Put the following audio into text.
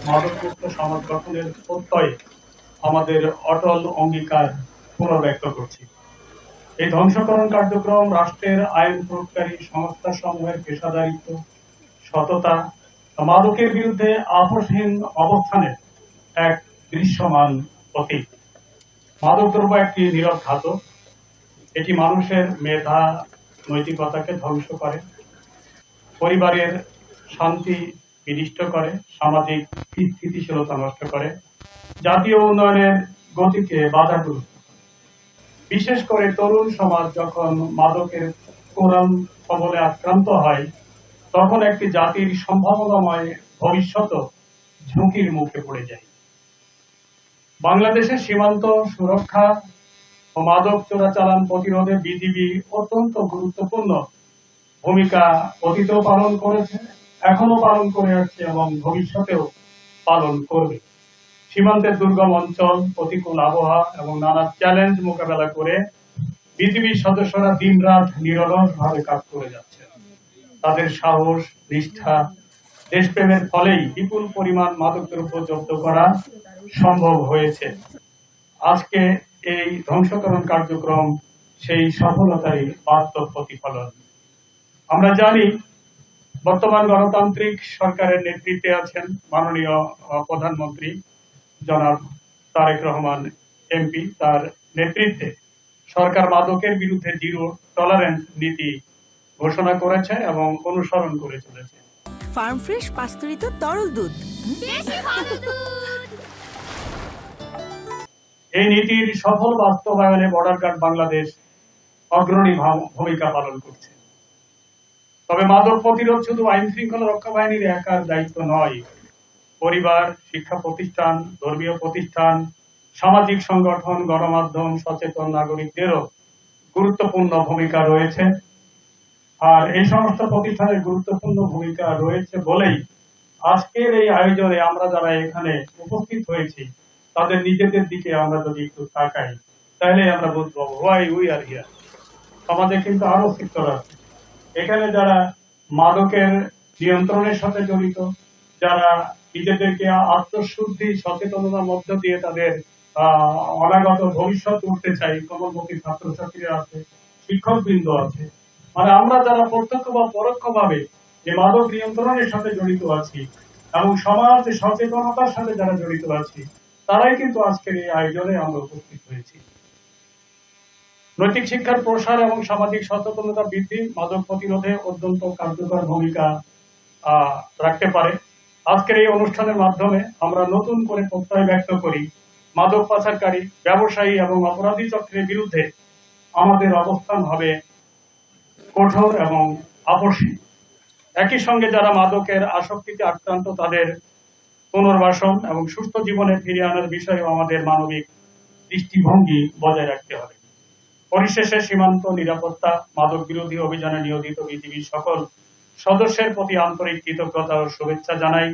মাদকমুক্ত সমাজ গঠনের প্রত্যয় আমাদের অটল অঙ্গীকার পুনর্ব্যক্ত করছি। এই ধ্বংসকরণ কার্যক্রম রাষ্ট্রের আইন প্রয়োগকারী সংস্থা সমূহের পেশাদারিত্ব, সততা, মাদকের বিরুদ্ধে আপোষহীন অবস্থানের এক দৃশ্যমান প্রতীক। মাদকদ্রব্য একটি নীরব ঘাতক। এটি মানুষের মেধা, নৈতিকতাকে ধ্বংস করে, পরিবারের শান্তি বিনষ্ট করে, সামাজিক স্থিতিশীলতা নষ্ট করে, জাতীয় উন্নয়নের গতিকে বাধাগ্রস্ত করে। বিশেষ করে তরুণ সমাজ যখন মাদকের করুণ কবলে আক্রান্ত হয়, তখন একটি জাতির সম্ভাবনাময় ভবিষ্যৎ ঝুঁকির মুখে পড়ে যায়। বাংলাদেশের সীমান্ত সুরক্ষা ও মাদক চোরাচালান প্রতিরোধে বিজিবি অত্যন্ত গুরুত্বপূর্ণ ভূমিকা অতীতেও পালন করেছে, এখনো পালন করে আসছে এবং ভবিষ্যতেও পালন করবে। সীমান্তের দুর্গম অঞ্চল, প্রতিকূল আবহাওয়া এবং নানা চ্যালেঞ্জ মোকাবেলা করে বিজিবির সদস্যরা দিনরাত নিরলসভাবে কাজ করে যাচ্ছে। তাদের সাহস, নিষ্ঠা, দেশপ্রেমের ফলেই বিপুল পরিমাণ মাদকদ্রব্য জব্দ করা সম্ভব হয়েছে। আজকে এই ধ্বংসকরণ কার্যক্রম সেই সফলতারই বাস্তব প্রতিফলন। আমরা জানি বর্তমান গণতান্ত্রিক সরকারের নেতৃত্বে আছেন মাননীয় প্রধানমন্ত্রী জনাব তারেক রহমান এমপি। তার নেতৃত্বে সরকার মাদকের বিরুদ্ধে জিরো টলারেন্স নীতি ঘোষণা করেছে এবং অনুসরণ করে চলেছে। ফার্ম ফ্রেশ পাস্তুরিত তরল দুধ, এই নীতির সফল বাস্তবায়নে বর্ডার গার্ড বাংলাদেশ অগ্রণী ভূমিকা পালন করছে। তবে মাদক প্রতিরোধ শুধু আইন শৃঙ্খলা রক্ষা বাহিনীর একার দায়িত্ব নয়। পরিবার, শিক্ষা প্রতিষ্ঠান, ধর্মীয় প্রতিষ্ঠান, সামাজিক সংগঠন, গণমাধ্যম, সচেতন নাগরিকদেরও গুরুত্বপূর্ণ ভূমিকা রয়েছে। আর এই সমস্ত প্রতিষ্ঠানের গুরুত্বপূর্ণ ভূমিকা রয়েছে বলেই আজকের এই আয়োজনে আমরা যারা এখানে উপস্থিত হয়েছি, তাদের নিজেদের দিকে আমরা যদি একটু তাকাই, তাহলে আমরা বুঝবো হোয়াই উই আর হিয়ার। সমাজে কিন্তু আরো সেক্টর আছে। এখানে যারা মাদকের নিয়ন্ত্রণের সাথে জড়িত, যারা নিজেদেরকে আত্মশুদ্ধি সচেতনতার মধ্য দিয়ে তাদের অনাগত ভবিষ্যৎ গড়তে চাই, কর্মমুখী ছাত্রছাত্রীরা আছে, শিক্ষকবৃন্দ আছে। মানে আমরা যারা প্রত্যক্ষ বা পরোক্ষ ভাবে যে মাদক নিয়ন্ত্রণের সাথে জড়িত আছি এবং সমাজ সচেতনতার সাথে যারা জড়িত আছি, তারাই কিন্তু আজকের এই আয়োজনে আমরা উপস্থিত হয়েছি। নৈতিক শিক্ষার প্রসার এবং সামাজিক সচেতনতা বৃদ্ধি মাদক প্রতিরোধে অত্যন্ত কার্যকর ভূমিকা রাখতে পারে। আজকের এই অনুষ্ঠানের মাধ্যমে আমরা নতুন করে প্রত্যয় ব্যক্ত করি, মাদক পাচারকারী, ব্যবসায়ী এবং অপরাধী চক্রের বিরুদ্ধে আমাদের অবস্থান হবে কঠোর এবং আপোষহীন। একই সঙ্গে যারা মাদকের আসক্তিতে আক্রান্ত, তাদের পুনর্বাসন এবং সুস্থ জীবনে ফিরিয়ে আনার বিষয়েও আমাদের মানবিক দৃষ্টিভঙ্গি বজায় রাখতে হবে। পরিশেষে সীমান্ত নিরাপত্তা, মাদক বিরোধী অভিযানে নিয়োজিত বিজিবির সকল সদস্যের প্রতি আন্তরিক কৃতজ্ঞতা ও শুভেচ্ছা জানাই।